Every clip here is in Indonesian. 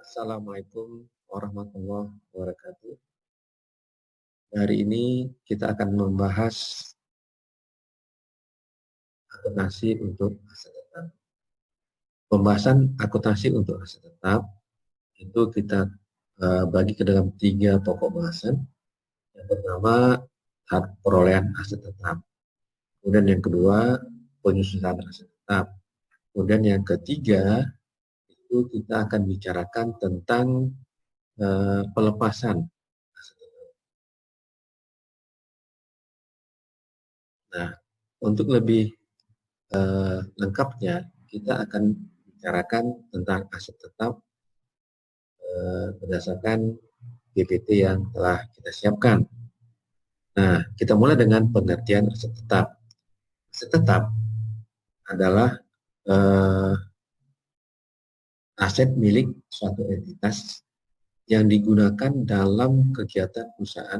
Assalamualaikum warahmatullahi wabarakatuh. Hari ini kita akan membahas akuntansi untuk aset tetap. Pembahasan akuntansi untuk aset tetap itu kita bagi ke dalam 3 pokok bahasan. Yang pertama, hak perolehan aset tetap. Kemudian yang kedua, penyusunan aset tetap. Kemudian yang ketiga, itu kita akan bicarakan tentang pelepasan aset tetap. Nah, untuk lebih lengkapnya, kita akan bicarakan tentang aset tetap berdasarkan PPT yang telah kita siapkan. Nah, kita mulai dengan pengertian aset tetap. Aset tetap adalah aset milik suatu entitas yang digunakan dalam kegiatan perusahaan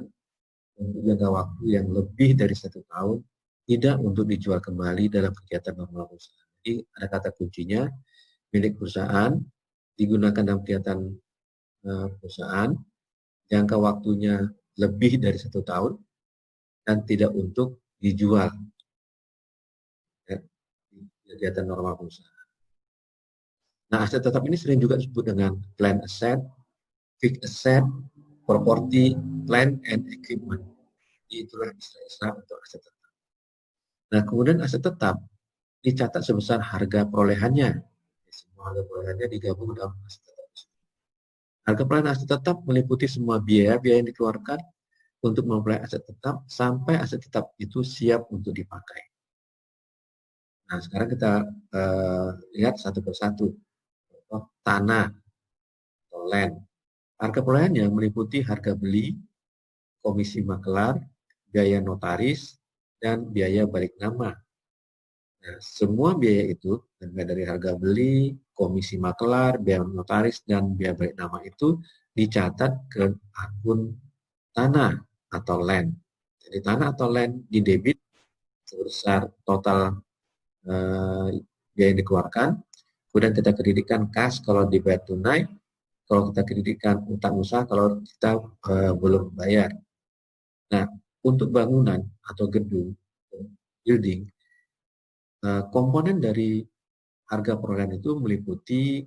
untuk jangka waktu yang lebih dari 1 tahun, tidak untuk dijual kembali dalam kegiatan normal perusahaan. Jadi ada kata kuncinya, milik perusahaan, digunakan dalam kegiatan perusahaan, jangka waktunya lebih dari 1 tahun, dan tidak untuk dijual di kegiatan normal perusahaan. Nah, aset tetap ini sering juga disebut dengan plan asset, fixed asset, property, plant, and equipment. Itulah istilah-istilah untuk aset tetap. Nah, kemudian aset tetap dicatat sebesar harga perolehannya. Semua harga perolehannya digabung dalam aset tetap. Harga perolehan aset tetap meliputi semua biaya-biaya yang dikeluarkan untuk memperoleh aset tetap sampai aset tetap itu siap untuk dipakai. Nah, sekarang kita lihat satu persatu. Tanah atau land. Harga perolehannya meliputi harga beli, komisi makelar, biaya notaris, dan biaya balik nama. Nah, semua biaya itu, dari harga beli, komisi makelar, biaya notaris, dan biaya balik nama itu dicatat ke akun tanah atau land. Jadi tanah atau land didebit sebesar total biaya yang dikeluarkan, kemudian kita kreditkan kas kalau dibayar tunai, kalau kita kreditkan utang usaha kalau kita belum bayar. Nah, untuk bangunan atau gedung, building, komponen dari harga perolehan itu meliputi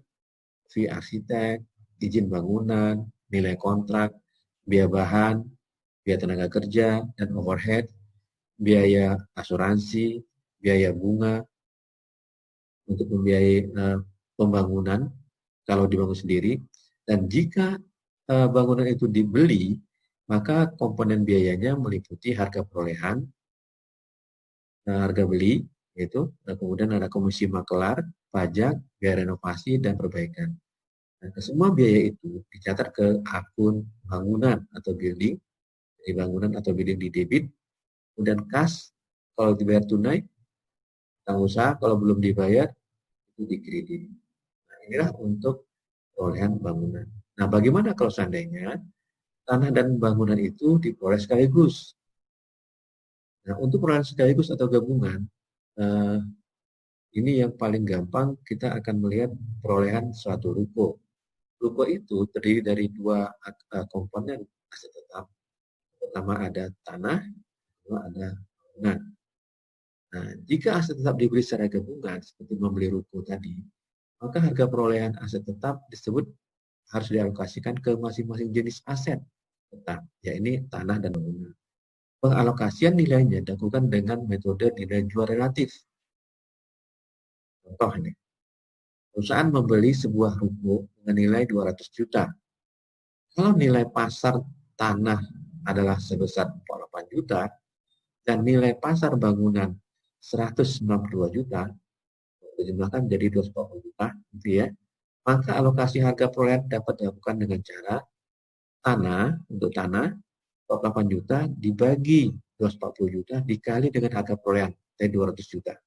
fee arsitek, izin bangunan, nilai kontrak, biaya bahan, biaya tenaga kerja, dan overhead, biaya asuransi, biaya bunga, untuk membiayai pembangunan kalau dibangun sendiri. Dan jika bangunan itu dibeli, maka komponen biayanya meliputi harga perolehan, harga beli, yaitu kemudian ada komisi makelar, pajak, biaya renovasi, dan perbaikan. Nah, semua biaya itu dicatat ke akun bangunan atau building, di bangunan atau building di debit, kemudian kas kalau dibayar tunai, utang usaha kalau belum dibayar itu di kredit. Nah, inilah untuk perolehan bangunan. Nah, bagaimana kalau seandainya tanah dan bangunan itu diperoleh sekaligus? Nah, untuk perolehan sekaligus atau gabungan, ini yang paling gampang, kita akan melihat perolehan suatu ruko. Ruko itu terdiri dari 2 komponen aset tetap. Pertama ada tanah, kedua ada bangunan. Nah, jika aset tetap dibeli secara gabungan, seperti membeli ruko tadi, maka harga perolehan aset tetap disebut harus dialokasikan ke masing-masing jenis aset tetap, yaitu tanah dan bangunan. Pengalokasian nilainya dilakukan dengan metode nilai jual relatif. Contoh ini, perusahaan membeli sebuah ruko dengan nilai 200 juta. Kalau nilai pasar tanah adalah sebesar 48 juta dan nilai pasar bangunan 192 juta, dijumlahkan jadi 240 juta, gitu ya. Maka alokasi harga perolehan dapat dilakukan dengan cara untuk tanah 48 juta dibagi 240 juta dikali dengan harga perolehan 200 juta.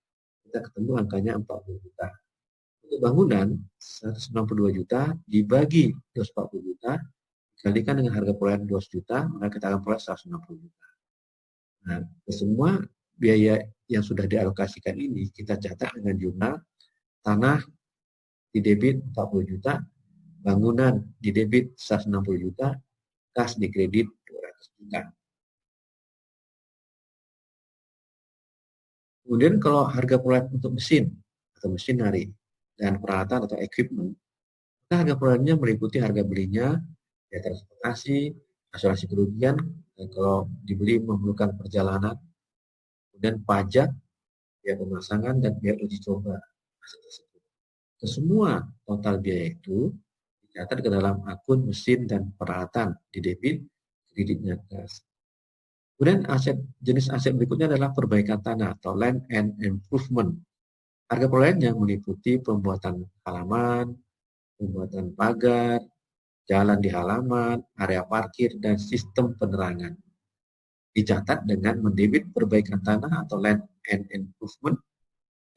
Kita ketemu angkanya 40 juta. Untuk bangunan 162 juta dibagi 240 juta dikalikan dengan harga perolehan 200 juta, maka kita akan peroleh 160 juta. Nah, semua biaya yang sudah dialokasikan ini kita catat dengan jumlah tanah di debit 40 juta, bangunan di debit 160 juta, kas di kredit 200 juta. Kemudian kalau harga proyek untuk mesin atau machinery dan peralatan atau equipment, maka harga proyeknya meliputi harga belinya, biaya transportasi, asuransi kerugian, dan kalau dibeli memerlukan perjalanan, kemudian pajak, biaya pemasangan, dan biaya uji coba aset tersebut. Semua total biaya itu dicatat ke dalam akun mesin dan peralatan di debit, kreditnya kas. Kemudian jenis aset berikutnya adalah perbaikan tanah atau land and improvement. Harga proyeknya meliputi pembuatan halaman, pembuatan pagar, jalan di halaman, area parkir, dan sistem penerangan. Dicatat dengan mendebit perbaikan tanah atau land and improvement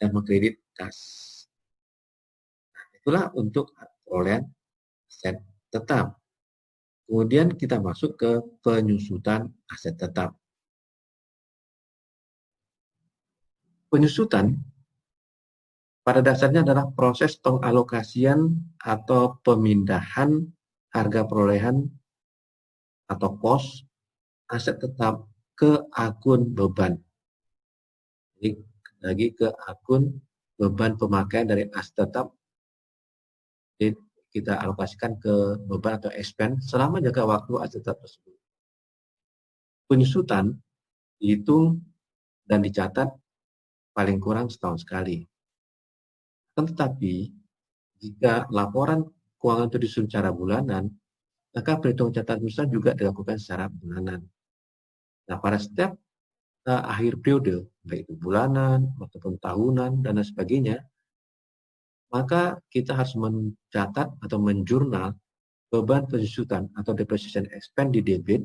dan mengkredit kas. Nah, itulah untuk perolehan aset tetap. Kemudian kita masuk ke penyusutan aset tetap. Penyusutan pada dasarnya adalah proses pengalokasian atau pemindahan harga perolehan atau pos aset tetap ke akun beban. Jadi lagi ke akun beban pemakaian dari aset tetap. Jadi kita alokasikan ke beban atau expense selama jangka waktu aset tetap tersebut. Penyusutan dihitung dan dicatat paling kurang setahun sekali. Tetapi jika laporan keuangan itu disusun secara bulanan, maka perhitungan catatan penyusutan juga dilakukan secara bulanan. Nah, pada setiap akhir periode, baik itu bulanan ataupun tahunan dan lain sebagainya, maka kita harus mencatat atau menjurnal beban penyusutan atau depreciation expense di debit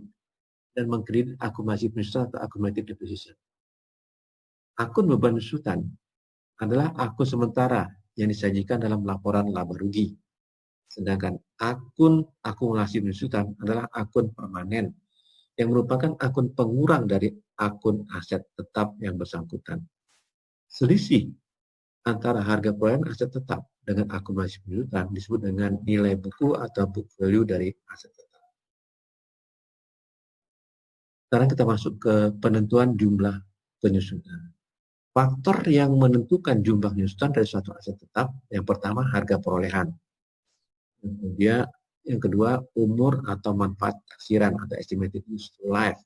dan mengkredit akumulasi penyusutan atau accumulated depreciation. Akun beban penyusutan adalah akun sementara yang disajikan dalam laporan laba rugi. Sedangkan akun akumulasi penyusutan adalah akun permanen yang merupakan akun pengurang dari akun aset tetap yang bersangkutan. Selisih antara harga perolehan aset tetap dengan akumulasi penyusutan disebut dengan nilai buku atau book value dari aset tetap. Sekarang kita masuk ke penentuan jumlah penyusutan. Faktor yang menentukan jumlah penyusutan dari suatu aset tetap, yang pertama harga perolehan. Kemudian yang kedua umur atau manfaat taksiran atau estimated useful life.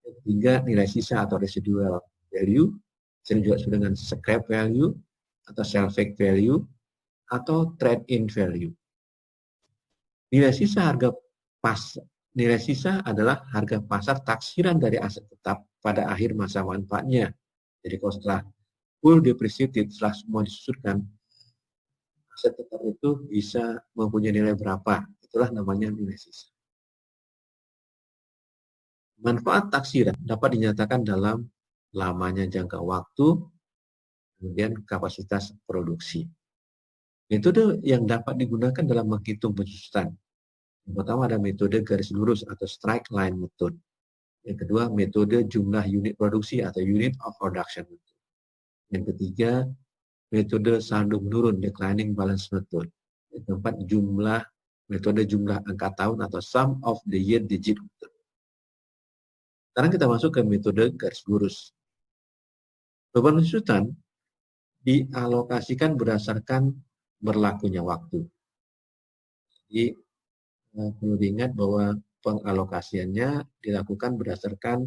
Yang ketiga nilai sisa atau residual value, sering juga disebut dengan scrap value atau salvage value atau trade-in value. Nilai sisa adalah harga pasar taksiran dari aset tetap pada akhir masa manfaatnya. Jadi kalau setelah full depreciated, setelah semua disusutkan, aset tetap itu bisa mempunyai nilai berapa. Itulah namanya nilai sisa. Manfaat taksiran dapat dinyatakan dalam lamanya jangka waktu, kemudian kapasitas produksi. Metode yang dapat digunakan dalam menghitung penyusutan. Yang pertama ada metode garis lurus atau straight line method. Yang kedua metode jumlah unit produksi atau unit of production method. Yang ketiga metode saldo menurun declining balance method. Yang keempat metode jumlah angka tahun atau sum of the year digit method. Sekarang kita masuk ke metode garis lurus. Beban penyusutan dialokasikan berdasarkan berlakunya waktu. Jadi perlu diingat bahwa pengalokasiannya dilakukan berdasarkan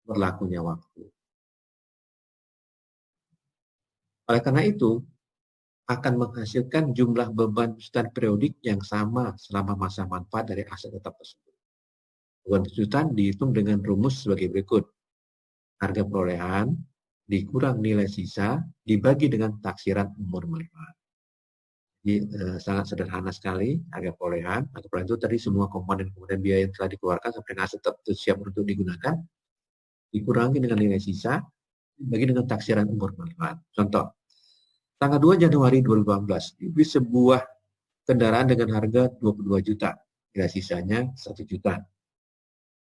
berlakunya waktu. Oleh karena itu, akan menghasilkan jumlah beban penyusutan periodik yang sama selama masa manfaat dari aset tetap tersebut. Beban penyusutan dihitung dengan rumus sebagai berikut. Harga perolehan dikurang nilai sisa dibagi dengan taksiran umur manfaat. Jadi sangat sederhana sekali harga perolehan. Harga perolehan itu tadi semua komponen kemudian biaya yang telah dikeluarkan sampai aset tetap itu siap untuk digunakan, dikurangi dengan nilai sisa dibagi dengan taksiran umur manfaat. Contoh, tanggal 2 Januari 2018 dibeli sebuah kendaraan dengan harga 22 juta, nilai sisanya 1 juta.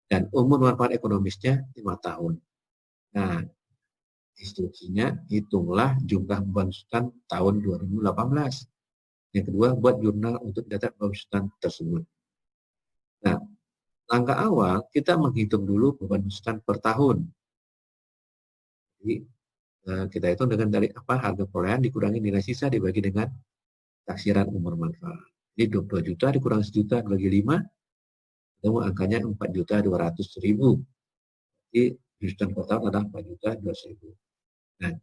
Dan umur manfaat ekonomisnya 5 tahun. Nah, Instruksinya, hitunglah jumlah beban susunan tahun 2018. Yang kedua, buat jurnal untuk data beban susunan tersebut. Nah, langkah awal kita menghitung dulu beban susunan per tahun. Jadi kita hitung dengan dari apa harga perolehan dikurangi nilai sisa dibagi dengan taksiran umur manfaat. Jadi 22 juta dikurangi 1 juta bagi 5, ketemu angkanya 4.200.000. Jadi susunan per tahun adalah 4.200.000. Nah,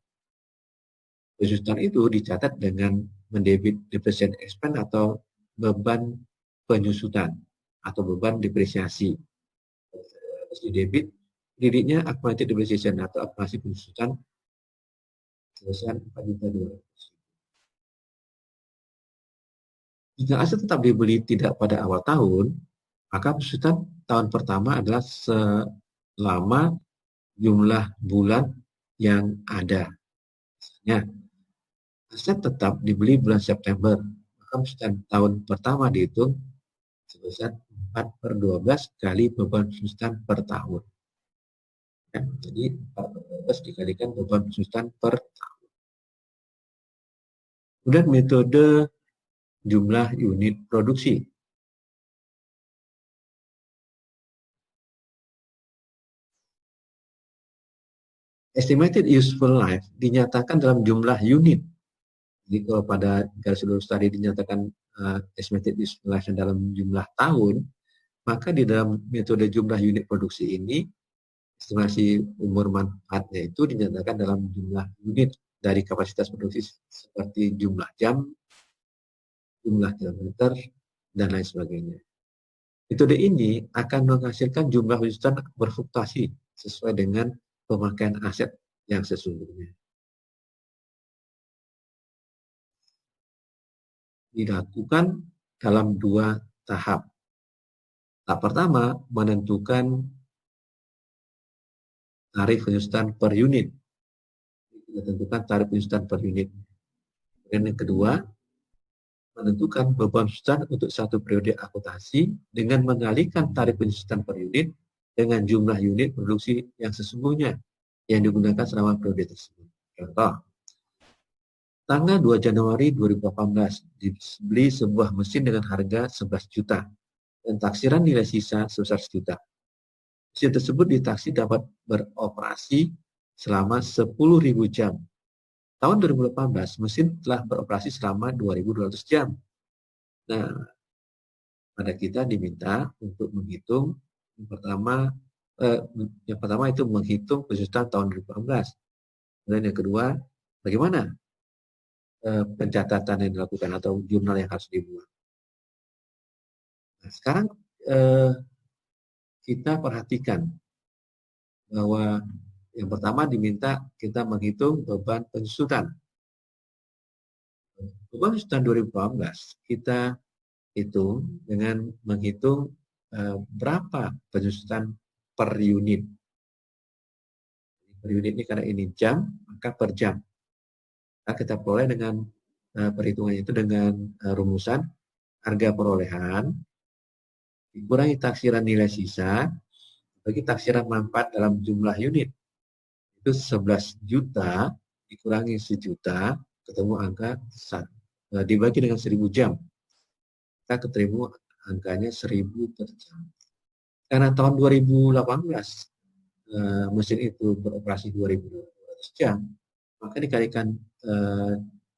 susunan itu dicatat dengan mendebit depreciation expense atau beban penyusutan atau beban depresiasi. Terus di debit, kreditnya accumulated depreciation atau akumulasi penyusutan sebesar 4.200.000. Jika aset tetap dibeli tidak pada awal tahun, maka penyusutan tahun pertama adalah selama jumlah bulan yang ada. Misalnya, aset tetap dibeli bulan September, maka penyusutan tahun pertama dihitung sebesar 4/12 kali beban penyusutan per tahun. Ya, jadi 4/12 dikalikan beban penyusutan per tahun. Kemudian metode jumlah unit produksi. Estimated useful life dinyatakan dalam jumlah unit. Jadi kalau pada garis lurus tadi dinyatakan estimated useful life dalam jumlah tahun, maka di dalam metode jumlah unit produksi ini, estimasi umur manfaatnya itu dinyatakan dalam jumlah unit dari kapasitas produksi seperti jumlah jam, jumlah kilometer, dan lain sebagainya. Metode ini akan menghasilkan jumlah penyusutan berfluktuasi sesuai dengan pemakaian aset yang sesungguhnya. Dilakukan dalam 2 tahap. Tahap pertama, menentukan tarif penyusutan per unit. Kita tentukan tarif penyusutan per unit. Dan yang kedua, menentukan beban penyusutan untuk satu periode akuntansi dengan mengalihkan tarif penyusutan per unit dengan jumlah unit produksi yang sesungguhnya yang digunakan selama periode tersebut. Contoh, tanggal 2 Januari 2018 dibeli sebuah mesin dengan harga 11 juta dan taksiran nilai sisa sebesar 1 juta. Mesin tersebut ditaksir dapat beroperasi selama 10.000 jam. Tahun 2018 mesin telah beroperasi selama 2.200 jam. Nah, pada kita diminta untuk menghitung yang pertama itu menghitung penyusutan tahun 2018. Dan yang kedua, bagaimana pencatatan yang dilakukan atau jurnal yang harus dibuat. Nah, sekarang kita perhatikan bahwa yang pertama diminta kita menghitung beban penyusutan. Beban penyusutan 2018 kita hitung dengan menghitung berapa penyusutan per unit. Per unit ini karena ini jam, maka per jam. Nah, kita peroleh dengan perhitungannya itu dengan rumusan harga perolehan dikurangi taksiran nilai sisa bagi taksiran manfaat dalam jumlah unit. Itu 11 juta dikurangi 1 juta, ketemu angka 1. Dibagi dengan 1.000 jam. Kita ketemu angkanya 1.000 per jam. Karena tahun 2018 mesin itu beroperasi 2.200 jam, maka dikalikan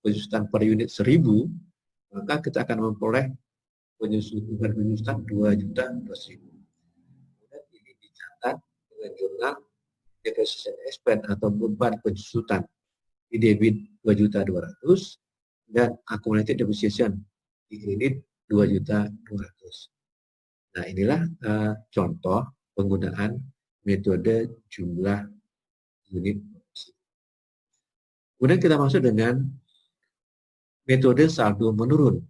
penyusutan per unit 1.000, maka kita akan memperoleh penyusutan 2.200.000. Kemudian ini dicatat dengan jurnal depreciation expense atau beban penyusutan di debit 2.200.000 dan accumulated depreciation di kredit 2.200.000. Nah, inilah contoh penggunaan metode jumlah unit produksi. Kemudian kita masuk dengan metode saldo menurun.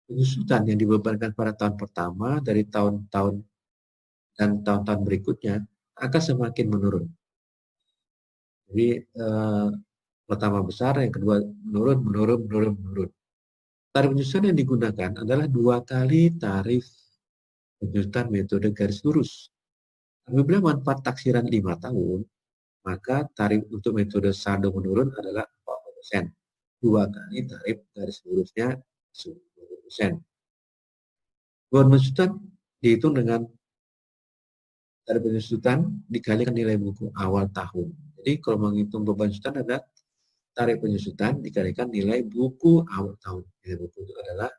Penyusutan yang dibebankan pada tahun pertama dari tahun-tahun dan tahun-tahun berikutnya akan semakin menurun. Jadi pertama besar, yang kedua menurun. Tarif penyusutan yang digunakan adalah 2 kali tarif penyusutan metode garis lurus. Apabila manfaat taksiran 5 tahun, maka tarif untuk metode saldo menurun adalah 40%. 2 kali tarif garis lurusnya 20%. Beban penjusutan dihitung dengan tarif penjusutan dikalikan nilai buku awal tahun. Jadi kalau menghitung beban penjusutan ada tarif penjusutan dikalikan nilai buku awal tahun. Nilai buku itu adalah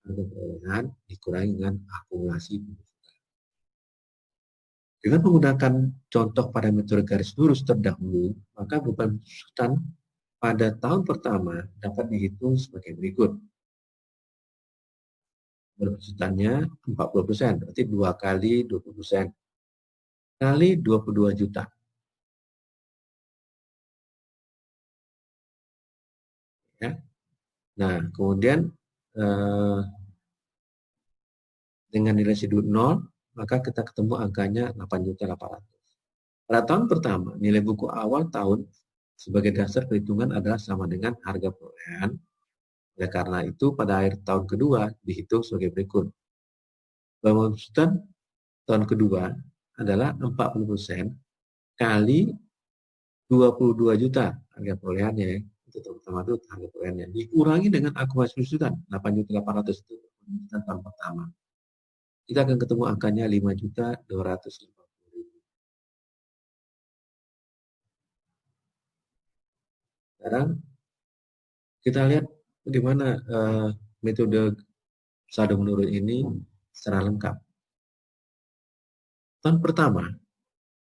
harga perolehan dikurangi dengan akumulasi penjusutan. Dengan menggunakan contoh pada metode garis lurus terdahulu, maka beban penjusutan pada tahun pertama dapat dihitung sebagai berikut. Beban penjusutannya 40%, berarti 2 kali 20%. Kali 22 juta. Ya. Nah, kemudian dengan nilai sudut 0, maka kita ketemu angkanya 8.800.000. Pada tahun pertama, nilai buku awal tahun sebagai dasar perhitungan adalah sama dengan harga perolehan. Ya, karena itu pada akhir tahun kedua dihitung sebagai berikut. Beban penjusutan tahun kedua adalah 40% kali 22 juta harga perolehannya. Itu pertama itu harga perolehannya. Dikurangi dengan akumulasi penjusutan 8.800.000 itu penjusutan tahun pertama. Kita akan ketemu angkanya 5.250.000. Sekarang kita lihat bagaimana metode saldo menurun ini secara lengkap. Tahun pertama,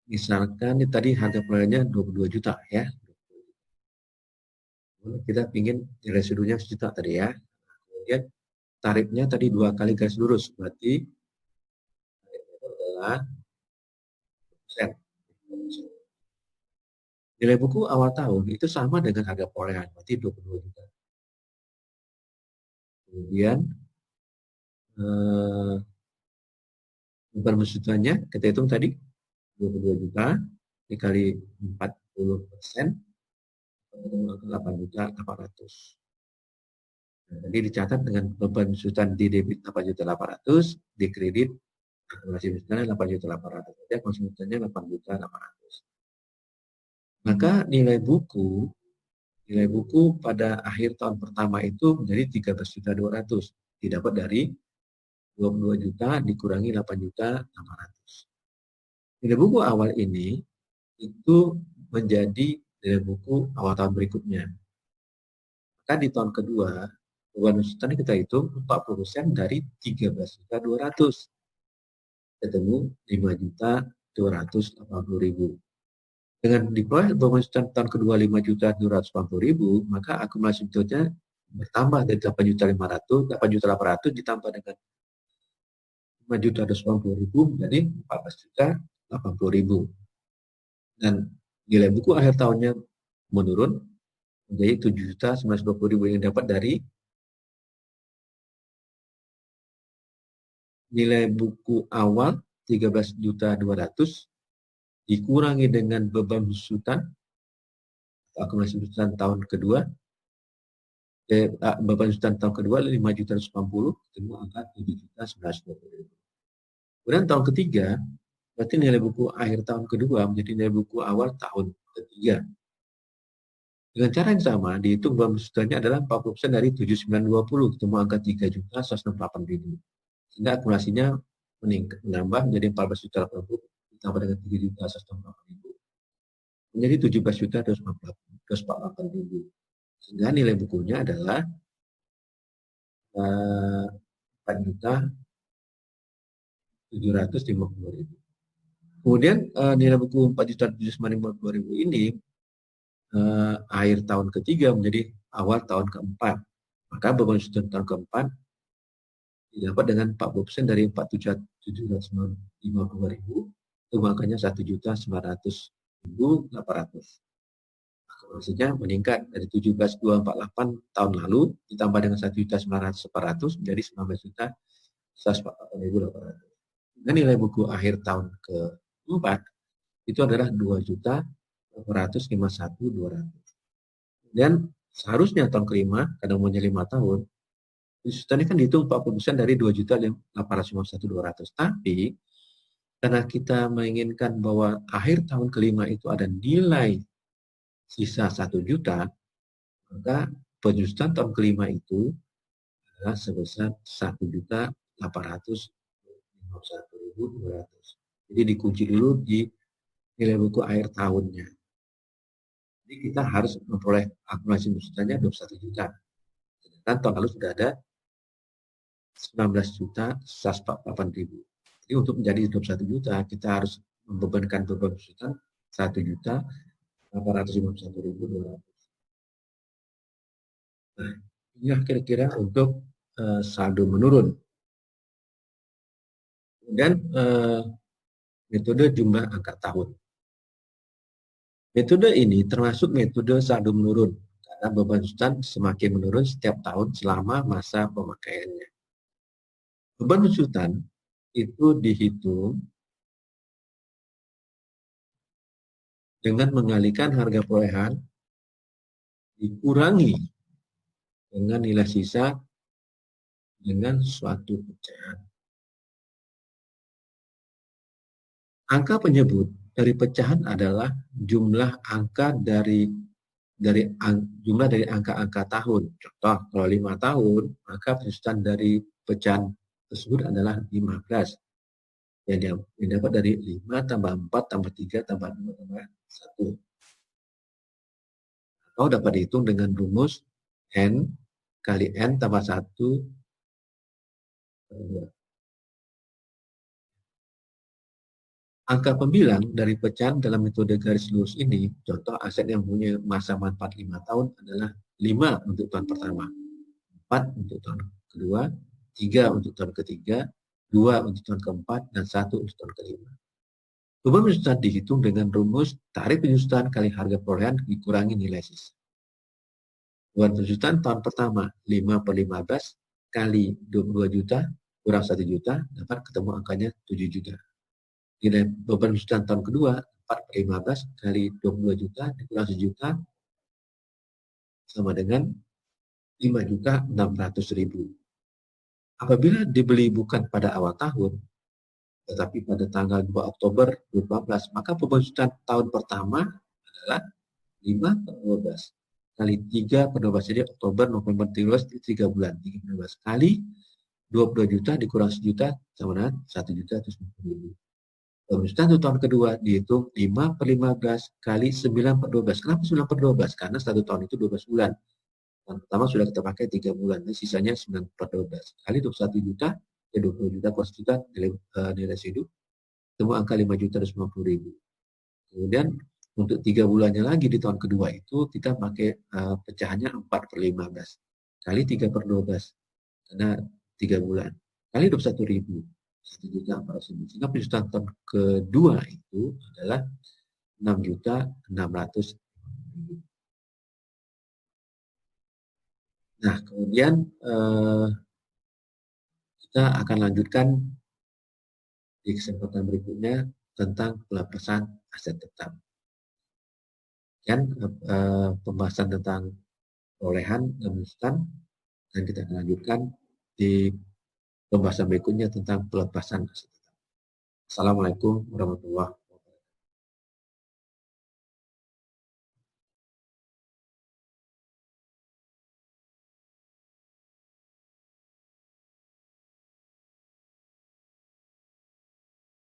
misalkan tadi harga perolehannya 22 juta ya. Kita ingin residunya 1 juta tadi ya. Kemudian tarifnya tadi 2 kali garis lurus, berarti tarifnya adalah persen. Nilai buku awal tahun itu sama dengan harga perolehan, berarti 22 juta. Kemudian beban penjusutannya kita hitung tadi 22 juta dikali 40%, 8.800.000. Nah, jadi dicatat dengan beban penjusutan di debit 8.800.000, di kredit akumulasi penjusutannya 8.800.000. Jadi konsumennya 8.800.000. Maka nilai buku pada akhir tahun pertama itu menjadi 13.200.000. Didapat dari 22 juta dikurangi 8.800.000. Nilai buku awal ini itu menjadi nilai buku awal tahun berikutnya. Maka di tahun kedua, beban penjusutan kita hitung 40% dari 13.200.000. Ketemu 5.280.000. Dengan diperoleh beban penjusutan tahun kedua 5.280.000, maka akumulasi penjusutannya bertambah dari 8.800.000 ditambah dengan 5.280.000 menjadi 14.080.000. Dan nilai buku akhir tahunnya menurun menjadi 7.920.000 yang dapat dari nilai buku awal 13.200.000 dikurangi dengan beban penjusutan akumulasi penjusutan tahun kedua, beban penjusutan tahun kedua 5.180.000, ketemu angka 7.920.000. Kemudian tahun ketiga, berarti nilai buku akhir tahun kedua menjadi nilai buku awal tahun ketiga. Dengan cara yang sama, dihitung beban penjusutannya adalah 40% dari 7.920, ketemu angka 3.168.000. Sehingga akumulasinya menambah menjadi 14.080 ditambah dengan 3.168.000 menjadi 17.248.000. Sehingga nilai bukunya adalah 4.750.000. Kemudian nilai buku 4.750.000 ini akhir tahun ketiga menjadi awal tahun keempat. Maka beban penjusutan tahun keempat didapat dengan 40% dari 4.750.000, itu makanya 1.900.800. Akumulasinya meningkat dari 17.248 tahun lalu ditambah dengan 1.900.800 menjadi 19.148.800. Dan nilai buku akhir tahun keempat itu adalah 2.451.200. Dan seharusnya tahun kelima, karena umurnya 5 tahun, penjusutannya kan dihitung 40% dari 2.851.200. Tapi karena kita menginginkan bahwa akhir tahun kelima itu ada nilai sisa 1 juta, maka penjujutan tahun kelima itu adalah sebesar 1.851.200. Jadi dikunci dulu di nilai buku akhir tahunnya. Jadi kita harus memperoleh akumulasi penjujutannya 21 juta. Sedangkan tahun lalu sudah ada 19.148.000. Jadi untuk menjadi 21 juta, kita harus membebankan beban penjujutan 1.851.200. Nah, inilah kira-kira untuk saldo menurun. Dan metode jumlah angka tahun. Metode ini termasuk metode saldo menurun, karena beban penjujutan semakin menurun setiap tahun selama masa pemakaiannya. Beban penjujutan itu dihitung dengan mengalihkan harga perolehan dikurangi dengan nilai sisa dengan suatu pecahan. Angka penyebut dari pecahan adalah jumlah angka dari angka-angka tahun. Contoh, kalau 5 tahun, maka penjujutan dari pecahan tersebut adalah 15. Yang dapat dari 5 tambah 4 tambah 3 tambah 2 tambah 1. Atau dapat dihitung dengan rumus N kali N tambah 1 per 2. Angka pembilang dari pecahan dalam metode garis lurus ini, contoh aset yang punya masa manfaat 5 tahun adalah 5 untuk tahun pertama, 4 untuk tahun kedua, 3 untuk tahun ketiga, 2 untuk tahun keempat, dan 1 untuk tahun kelima. Beban penjujutan dihitung dengan rumus tarif penjujutan kali harga perolehan dikurangi nilai sisa. Beban penjujutan tahun pertama 5 per 15 kali 22 juta kurang 1 juta, dapat ketemu angkanya 7 juta. Nilai beban penjujutan tahun kedua 4 per 15 kali 22 juta dikurang 1 juta sama dengan 5.600.000. Apabila dibeli bukan pada awal tahun, tetapi pada tanggal 2 Oktober 2014, maka beban penjujutan tahun pertama adalah 5 per 12 kali 3 per 12, jadi Oktober, November, 13 bulan, 3 kali 22 juta dikurang 1 juta sama dengan 1.150.000. Penjujutan untuk tahun kedua dihitung 5 per 15 kali 9 per 12. Kenapa 9 per 12? Karena 1 tahun itu 12 bulan. Tahun pertama sudah kita pakai 3 bulan, jadi sisanya 9 per 12. Kali 21 juta, ya 20 juta plus juta nilai hidup, temu angka 5.250.000. Kemudian untuk 3 bulannya lagi di tahun kedua itu kita pakai pecahannya 4 per 15 kali 3 per 12 karena 3 bulan kali 21.000, 1.400.000. Sehingga penjujutan tahun kedua itu adalah 6.600.000. Nah, kemudian kita akan lanjutkan di kesempatan berikutnya tentang pelepasan aset tetap. Dan pembahasan tentang perolehan dan penjujutan, dan kita akan lanjutkan di pembahasan berikutnya tentang pelepasan aset tetap. Assalamualaikum warahmatullahi wabarakatuh.